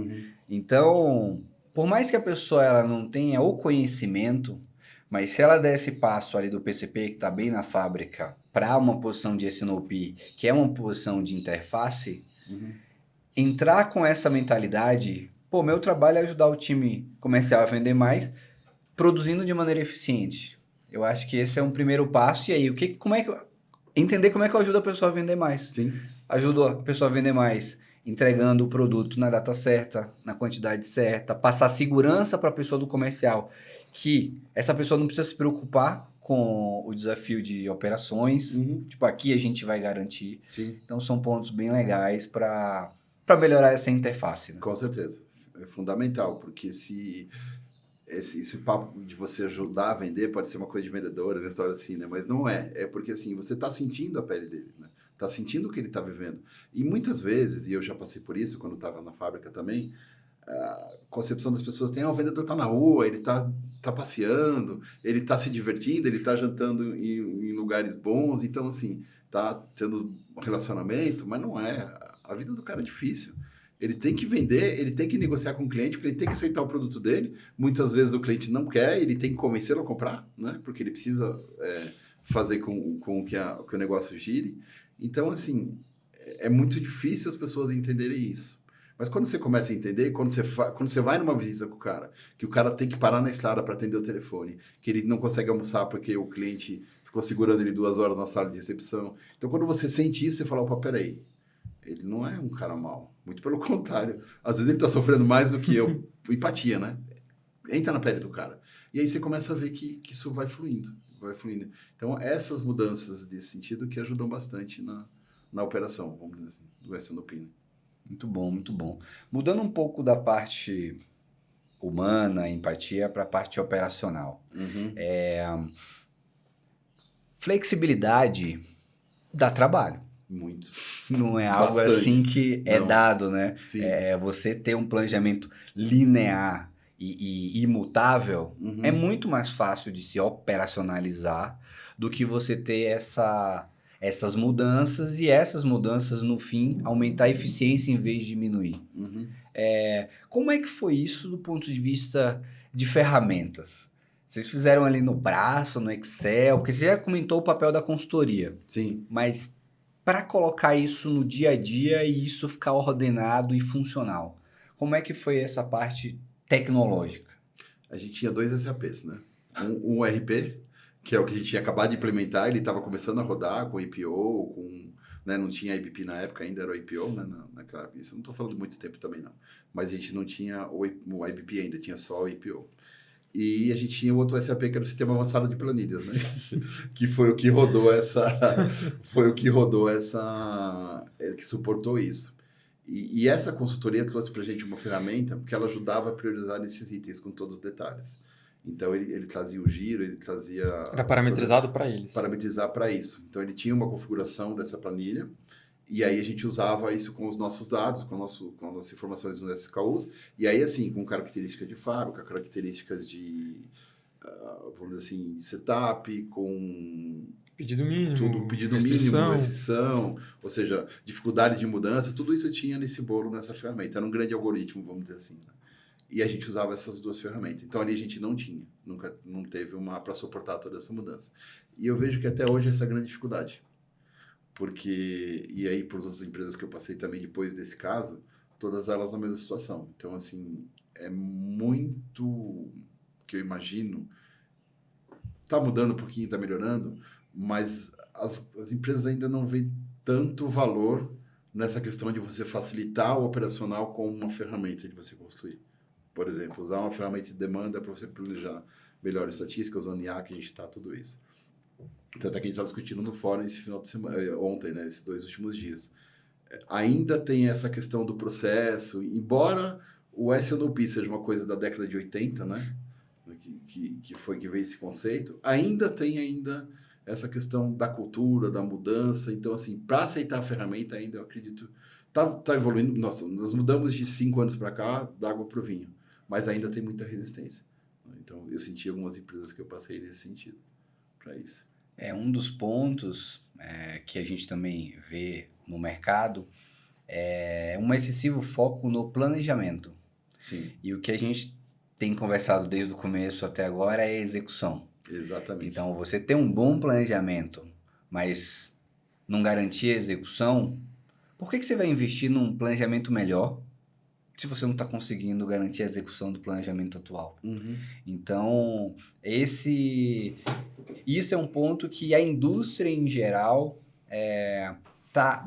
Então, por mais que a pessoa ela não tenha o conhecimento, mas se ela der esse passo ali do PCP, que está bem na fábrica, para uma posição de S&OP, que é uma posição de interface, entrar com essa mentalidade, meu trabalho é ajudar o time comercial a vender mais, produzindo de maneira eficiente. Eu acho que esse é um primeiro passo. E aí, entender como é que eu ajudo a pessoa a vender mais. Sim. Ajudo a pessoa a vender mais entregando o produto na data certa, na quantidade certa, passar segurança para a pessoa do comercial, que essa pessoa não precisa se preocupar com o desafio de operações, tipo, aqui a gente vai garantir. Sim. Então, são pontos bem legais para melhorar essa interface. Né? Com certeza. É fundamental, porque esse papo de você ajudar a vender pode ser uma coisa de vendedora, uma história assim, né? Mas não é. É porque, assim, você está sentindo a pele dele, né? Tá sentindo o que ele está vivendo. E muitas vezes, e eu já passei por isso quando estava na fábrica também, a concepção das pessoas tem, o vendedor está na rua, ele tá passeando, ele está se divertindo, ele está jantando em lugares bons, então, assim, tá tendo um relacionamento, mas não é. A vida do cara é difícil. Ele tem que vender, ele tem que negociar com o cliente, porque ele tem que aceitar o produto dele. Muitas vezes o cliente não quer, ele tem que convencê-lo a comprar, né? Porque ele precisa fazer com que o negócio gire. Então, assim, é muito difícil as pessoas entenderem isso. Mas quando você começa a entender, quando você vai numa visita com o cara, que o cara tem que parar na estrada para atender o telefone, que ele não consegue almoçar porque o cliente ficou segurando ele 2 horas na sala de recepção. Então, quando você sente isso, você fala, opa, peraí, ele não é um cara mau. Muito pelo contrário. Às vezes ele está sofrendo mais do que eu. Empatia, né? Entra na pele do cara. E aí você começa a ver que isso vai fluindo. Então, essas mudanças desse sentido que ajudam bastante na operação, vamos dizer assim, do S&OP. Muito bom, muito bom. Mudando um pouco da parte humana, empatia, para a parte operacional. Flexibilidade dá trabalho. Muito. Não é algo Bastante. assim que é dado, né? Sim. Você ter um planejamento linear e imutável é muito mais fácil de se operacionalizar do que você ter essas mudanças e essas mudanças, no fim, aumentar a eficiência em vez de diminuir. Como é que foi isso do ponto de vista de ferramentas? Vocês fizeram ali no braço, no Excel, porque você já comentou o papel da consultoria. Sim. Mas para colocar isso no dia a dia e isso ficar ordenado e funcional, como é que foi essa parte tecnológica? A gente tinha 2 SAPs, né? Um ERP, que é o que a gente tinha acabado de implementar, ele estava começando a rodar com IPO, né, não tinha IBP na época, ainda era o IPO, né, isso não estou falando de muito tempo também não, mas a gente não tinha o IBP ainda, tinha só o IPO. E a gente tinha o outro SAP, que era o Sistema Avançado de Planilhas, né? que foi o que rodou que suportou isso. E essa consultoria trouxe para a gente uma ferramenta que ela ajudava a priorizar nesses itens com todos os detalhes. Então, ele trazia o giro, ele trazia... Era parametrizado para eles. Parametrizar para isso. Então, ele tinha uma configuração dessa planilha, e aí a gente usava isso com os nossos dados, com as nossas informações nos SKUs, e aí, assim, com características de faro, com características de, vamos dizer assim, de setup, com... Pedido mínimo, tudo, pedido mínimo, restrição, ou seja, dificuldade de mudança, tudo isso tinha nesse bolo, nessa ferramenta. Era um grande algoritmo, vamos dizer assim, né? E a gente usava essas 2 ferramentas. Então, ali a gente não teve uma para suportar toda essa mudança. E eu vejo que até hoje essa é a grande dificuldade. Porque, e aí por outras empresas que eu passei também depois desse caso, todas elas na mesma situação. Então, assim, é muito que eu imagino está mudando um pouquinho, está melhorando, mas as empresas ainda não veem tanto valor nessa questão de você facilitar o operacional com uma ferramenta de você construir. Por exemplo, usar uma ferramenta de demanda para você planejar melhor estatística, usando IA, que a gente está tudo isso. Então, até que a gente estava discutindo no fórum esse final de semana, ontem, né, esses 2 últimos dias. Ainda tem essa questão do processo, embora o S&OP seja uma coisa da década de 80, né, que foi que veio esse conceito, ainda tem essa questão da cultura, da mudança. Então, assim, para aceitar a ferramenta ainda, eu acredito, tá evoluindo. Nós mudamos de 5 anos para cá, da água para o vinho, mas ainda tem muita resistência. Então, eu senti algumas empresas que eu passei nesse sentido, para isso. Um dos pontos que a gente também vê no mercado é um excessivo foco no planejamento. Sim. E o que a gente tem conversado desde o começo até agora é a execução. Exatamente. Então, você ter um bom planejamento, mas não garantir a execução, por que você vai investir num planejamento melhor se você não está conseguindo garantir a execução do planejamento atual? Uhum. Então, isso é um ponto que a indústria em geral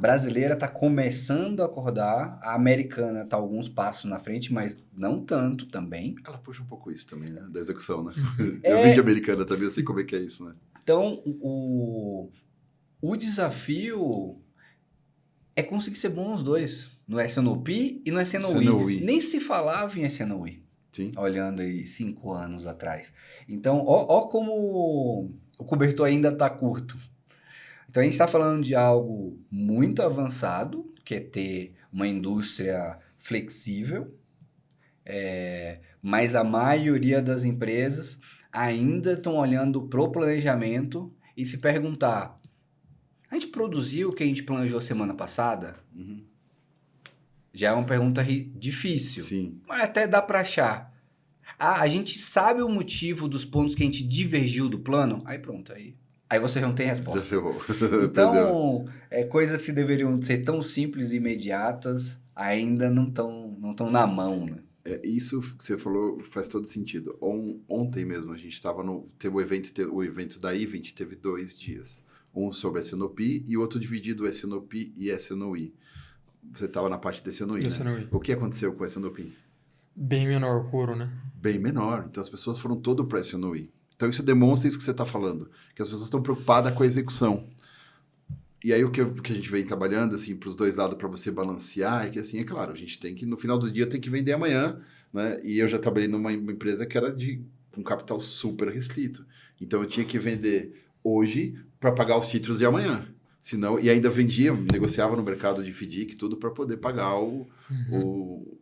brasileira está começando a acordar, a americana está alguns passos na frente, mas não tanto também. Ela puxa um pouco isso também, né? Da execução, né? Eu vim de americana também, eu sei como é que é isso, né? Então, o desafio é conseguir ser bom nos dois, no S&OP e no S&OI. Nem se falava em S&OI. Sim. Olhando aí 5 anos atrás. Então, ó como o cobertor ainda está curto. Então, a gente está falando de algo muito avançado, que é ter uma indústria flexível, mas a maioria das empresas ainda estão olhando para o planejamento e se perguntar, a gente produziu o que a gente planejou semana passada? Uhum. Já é uma pergunta difícil. Sim. Mas até dá para achar. A gente sabe o motivo dos pontos que a gente divergiu do plano? Aí pronto, aí você não tem resposta. Então, coisas que deveriam ser tão simples e imediatas ainda não estão na mão, né? Isso que você falou faz todo sentido. Ontem mesmo a gente estava teve o evento da Event, teve 2 dias. Um sobre S&OP e o outro dividido S&OP e S&OI. Você estava na parte de S&OI, né? O que aconteceu com o S&OP? Bem menor o coro, né? Bem menor. Então, as pessoas foram todo para S&OI. Então, isso demonstra isso que você está falando. Que as pessoas estão preocupadas com a execução. E aí, o que a gente vem trabalhando, assim, para os 2 lados, para você balancear, é que, assim, é claro, a gente tem que, no final do dia, tem que vender amanhã, né? E eu já trabalhei numa empresa que era com capital super restrito. Então, eu tinha que vender hoje para pagar os títulos de amanhã. Senão, e ainda vendia, negociava no mercado de FDIC, tudo para poder pagar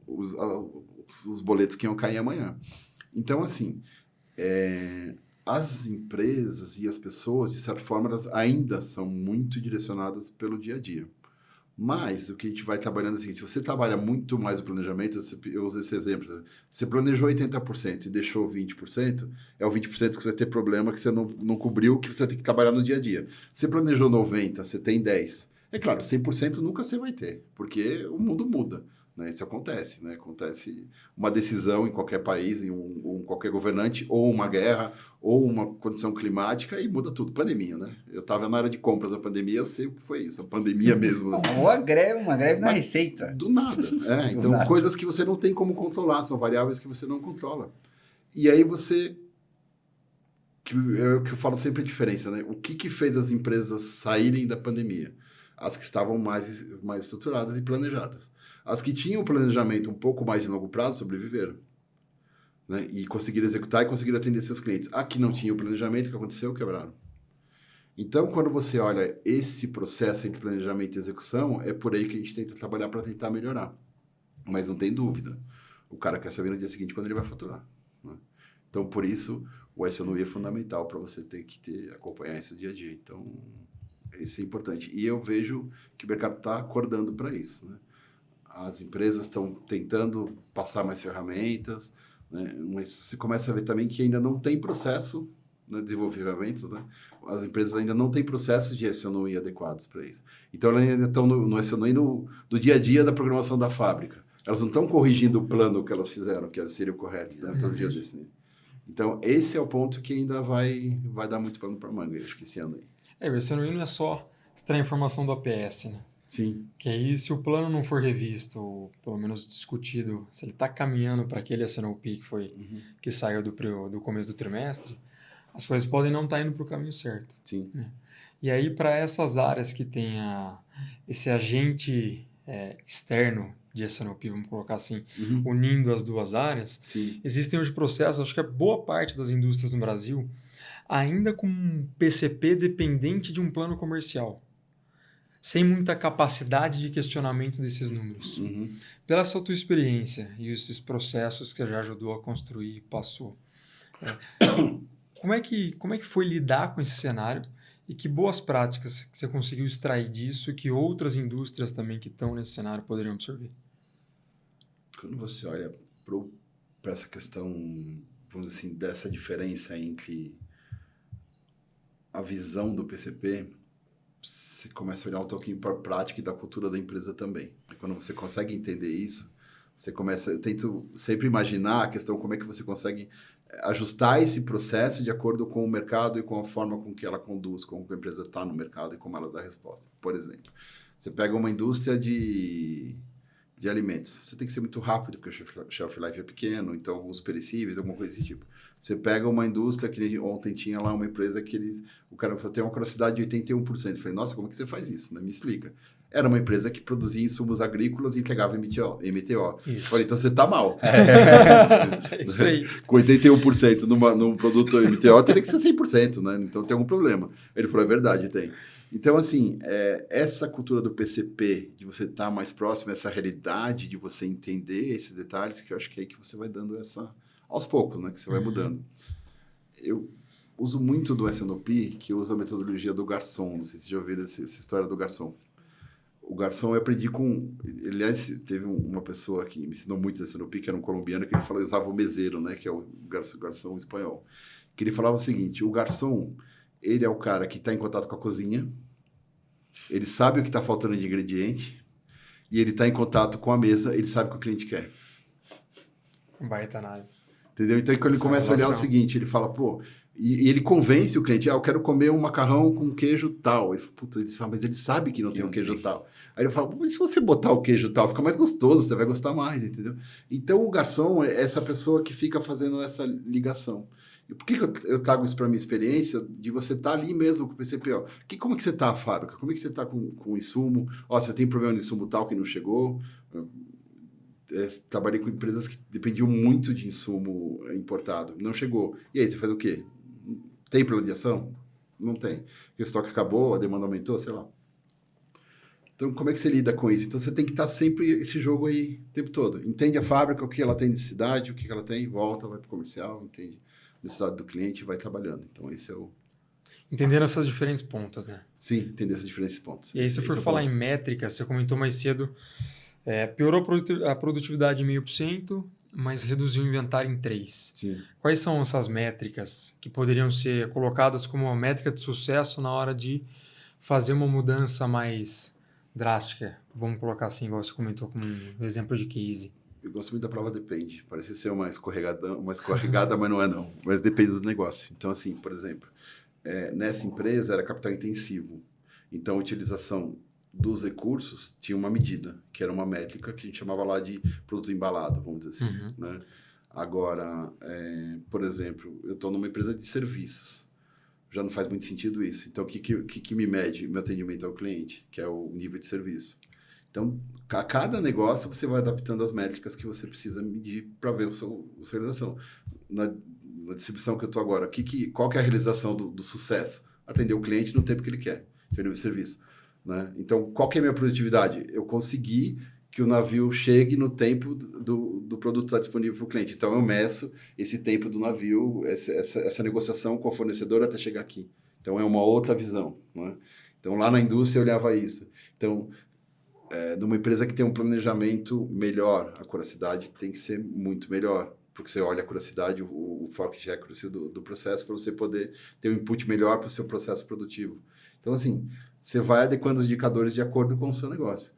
os boletos que iam cair amanhã. Então, assim, as empresas e as pessoas, de certa forma, elas ainda são muito direcionadas pelo dia a dia. Mas o que a gente vai trabalhando assim, se você trabalha muito mais o planejamento, eu uso esse exemplo, você planejou 80% e deixou 20%, é o 20% que você vai ter problema que você não cobriu, que você tem que trabalhar no dia a dia. Você planejou 90%, você tem 10%. É claro, 100% nunca você vai ter, porque o mundo muda. Né? Isso acontece, né? Acontece uma decisão em qualquer país, em qualquer governante, ou uma guerra, ou uma condição climática, e muda tudo. Pandemia, né? Eu estava na área de compras da pandemia, eu sei o que foi isso, a pandemia mesmo. Né? Ou uma greve na receita. Do nada. Então, nada. Coisas que você não tem como controlar, são variáveis que você não controla. E aí você... É o que eu falo sempre a diferença, né? O que fez as empresas saírem da pandemia? As que estavam mais estruturadas e planejadas. As que tinham um planejamento um pouco mais de longo prazo sobreviveram. Né? E conseguiram executar e conseguiram atender seus clientes. A que não tinha o planejamento, o que aconteceu? Quebraram. Então, quando você olha esse processo entre planejamento e execução, é por aí que a gente tenta trabalhar para tentar melhorar. Mas não tem dúvida. O cara quer saber no dia seguinte quando ele vai faturar. Né? Então, por isso, o S&OI é fundamental para você ter que acompanhar isso dia a dia. Então, isso é importante. E eu vejo que o mercado está acordando para isso, né? As empresas estão tentando passar mais ferramentas, né? Mas você começa a ver também que ainda não tem processo, né, de desenvolver ferramentas, né? As empresas ainda não têm processos de S&OI adequados para isso. Então, elas ainda estão no S&OI do dia a dia da programação da fábrica. Elas não estão corrigindo o plano que elas fizeram, que seria o correto, né? Todo dia desse. Então, esse é o ponto que ainda vai dar muito pano para manga, acho que esse ano aí. Esse ano aí não é só extrair informação do APS, né? Sim. Que aí, se o plano não for revisto, ou pelo menos discutido, se ele está caminhando para aquele S&OP que saiu do começo do trimestre, as coisas podem não estar indo para o caminho certo. Sim. Né? E aí, para essas áreas que tem esse agente externo de S&OP, vamos colocar assim, unindo as duas áreas, Sim. existem hoje processos, acho que boa parte das indústrias no Brasil, ainda com um PCP dependente de um plano comercial, sem muita capacidade de questionamento desses números. Pela sua tua experiência e esses processos que você já ajudou a construir e passou, como é que foi lidar com esse cenário e que boas práticas que você conseguiu extrair disso e que outras indústrias também que estão nesse cenário poderiam absorver? Quando você olha para essa questão, vamos dizer assim, dessa diferença entre a visão do PCP, você começa a olhar um pouquinho para a prática e da cultura da empresa também. E quando você consegue entender isso, eu tento sempre imaginar a questão como é que você consegue ajustar esse processo de acordo com o mercado e com a forma com que ela conduz, como a empresa está no mercado e como ela dá resposta. Por exemplo, você pega uma indústria de alimentos. Você tem que ser muito rápido, porque o shelf life é pequeno, então alguns perecíveis, alguma coisa desse tipo. Você pega uma indústria que ontem tinha lá uma empresa que o cara falou, tem uma capacidade de 81%. Eu falei, nossa, como é que você faz isso? Né? Me explica. Era uma empresa que produzia insumos agrícolas e entregava MTO. Eu falei, então você tá mal. Isso aí. Com 81% num produto MTO, teria que ser 100%, né? Então tem algum problema. Ele falou, é verdade, tem. Então, assim, essa cultura do PCP, de você estar mais próximo, essa realidade, de você entender esses detalhes, que eu acho que é aí que você vai dando aos poucos, né? Que você vai mudando. Eu uso muito do S&OP, que usa a metodologia do garçom. Não sei se vocês já ouviram essa história do garçom. O garçom eu aprendi com... Aliás, teve uma pessoa que me ensinou muito esse S&OP, que era um colombiano, que ele falou, usava o meseiro, né? Que é o garçom espanhol. Que ele falava o seguinte, o garçom... Ele é o cara que está em contato com a cozinha, ele sabe o que está faltando de ingrediente e ele está em contato com a mesa, ele sabe o que o cliente quer. Baita análise. Entendeu? Então, quando ele começa a olhar o seguinte, ele fala, pô... E ele convence o cliente, eu quero comer um macarrão com queijo tal. Ele fala, puta, mas ele sabe que não tem um queijo tal. Aí eu falo, mas se você botar o queijo tal, fica mais gostoso, você vai gostar mais, entendeu? Então, o garçom é essa pessoa que fica fazendo essa ligação. E por que eu trago isso para a minha experiência de você estar ali mesmo com o PCP? Ó, como é que você está a fábrica? Como é que você está com o insumo? Ó, você tem problema de insumo tal que não chegou? Trabalhei com empresas que dependiam muito de insumo importado. Não chegou. E aí, você faz o quê? Tem plano de ação? Não tem. Porque o estoque acabou, a demanda aumentou, sei lá. Então, como é que você lida com isso? Então, você tem que estar sempre esse jogo aí o tempo todo. Entende a fábrica, o que ela tem de necessidade, o que ela tem, volta, vai para o comercial, entende necessidade do cliente e vai trabalhando. Então, esse é o... Entendendo essas diferentes pontas, né? Sim, entender esses diferentes pontos. E aí, se for falar em métricas, você comentou mais cedo, piorou a produtividade em 0,5%, mas reduziu o inventário em 3%. Sim. Quais são essas métricas que poderiam ser colocadas como uma métrica de sucesso na hora de fazer uma mudança mais drástica? Vamos colocar assim, igual você comentou como um exemplo de case. Eu gosto muito da prova depende. Parece ser uma escorregada, mas não é não. Mas depende do negócio. Então, assim, por exemplo, nessa empresa era capital intensivo. Então, a utilização dos recursos tinha uma medida, que era uma métrica que a gente chamava lá de produto embalado, vamos dizer assim. Né? Agora, por exemplo, eu estou numa empresa de serviços. Já não faz muito sentido isso. Então, o que me mede meu atendimento ao cliente? Que é o nível de serviço. Então, a cada negócio, você vai adaptando as métricas que você precisa medir para ver a sua realização. Na distribuição que eu estou agora, qual que é a realização do sucesso? Atender o cliente no tempo que ele quer, ter nível de serviço. Né? Então, qual que é a minha produtividade? Eu consegui que o navio chegue no tempo do produto estar disponível para o cliente. Então, eu meço esse tempo do navio, essa negociação com o fornecedor até chegar aqui. Então, é uma outra visão. Né? Então, lá na indústria, eu olhava isso. Então, numa empresa que tem um planejamento melhor, a curiosidade tem que ser muito melhor, porque você olha a curiosidade, o forecast accuracy do processo, para você poder ter um input melhor para o seu processo produtivo. Então, assim, você vai adequando os indicadores de acordo com o seu negócio.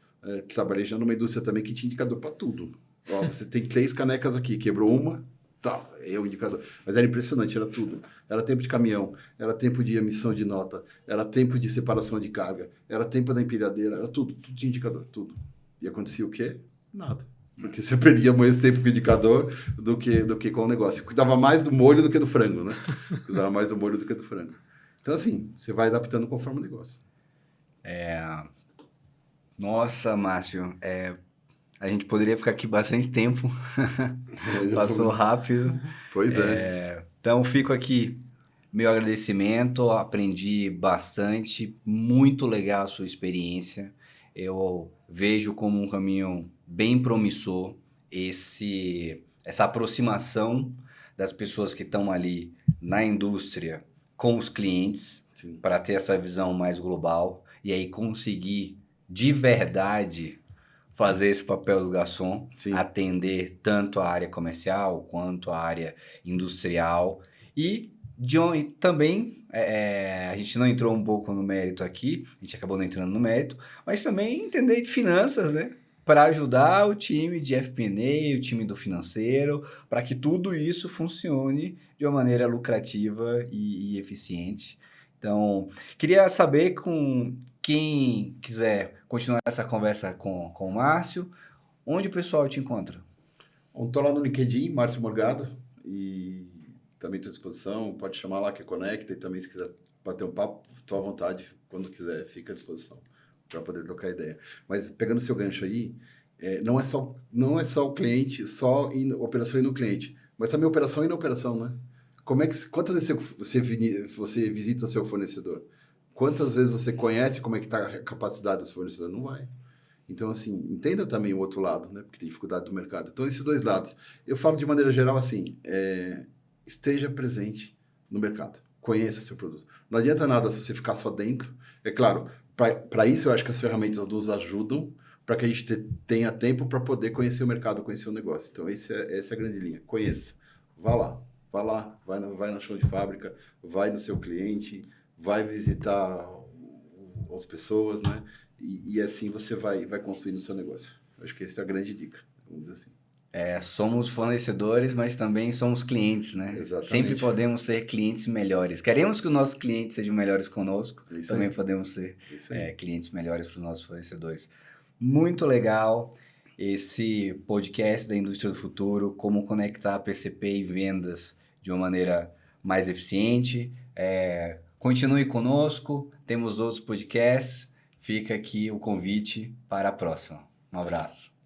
Trabalhei já numa indústria também que tinha indicador para tudo. Ó, você tem 3 canecas aqui, quebrou uma, tal, é o indicador. Mas era impressionante, era tudo. Era tempo de caminhão, era tempo de emissão de nota, era tempo de separação de carga, era tempo da empilhadeira, era tudo de indicador, tudo. E acontecia o quê? Nada. Porque você perdia mais tempo com o indicador do que com o negócio. Cuidava mais do molho do que do frango, né? Cuidava mais do molho do que do frango. Então, assim, você vai adaptando conforme o negócio. Nossa, Márcio, a gente poderia ficar aqui bastante tempo. Passou rápido. Pois é. Então, fico aqui, meu agradecimento, aprendi bastante, muito legal a sua experiência. Eu vejo como um caminho bem promissor essa aproximação das pessoas que estão ali na indústria com os clientes, para ter essa visão mais global e aí conseguir de verdade fazer esse papel do garçom, atender tanto a área comercial quanto a área industrial e também, a gente não entrou um pouco no mérito aqui, a gente acabou não entrando no mérito, mas também entender de finanças, né? Para ajudar o time de FP&A, o time do financeiro, para que tudo isso funcione de uma maneira lucrativa e eficiente. Então, queria saber com quem quiser continuar essa conversa com o Márcio, onde o pessoal te encontra? Estou lá no LinkedIn, Márcio Morgado, e também estou à disposição, pode chamar lá que conecta, e também se quiser bater um papo, estou à vontade, quando quiser, fica à disposição para poder trocar ideia. Mas pegando o seu gancho aí, não é só o cliente, só operação e no cliente, mas também operação e na operação, né? Quantas vezes você visita seu fornecedor? Quantas vezes você conhece como é que está a capacidade dos fornecedores? Não vai. Então, assim, entenda também o outro lado, né? Porque tem dificuldade do mercado. Então, esses dois lados. Eu falo de maneira geral assim, esteja presente no mercado. Conheça seu produto. Não adianta nada se você ficar só dentro. É claro, para isso eu acho que as ferramentas nos ajudam para que a gente tenha tempo para poder conhecer o mercado, conhecer o negócio. Então, essa é a grande linha. Conheça. Vá lá, vai no chão de fábrica, vai no seu cliente, vai visitar as pessoas, né? E assim você vai construindo o seu negócio. Acho que essa é a grande dica, vamos dizer assim. Somos fornecedores, mas também somos clientes, né? Exatamente. Sempre podemos ser clientes melhores. Queremos que os nossos clientes sejam melhores conosco, também podemos ser clientes melhores para os nossos fornecedores. Muito legal esse podcast da Indústria do Futuro, como conectar PCP e vendas de uma maneira mais eficiente. Continue conosco, temos outros podcasts. Fica aqui o convite para a próxima. Um abraço.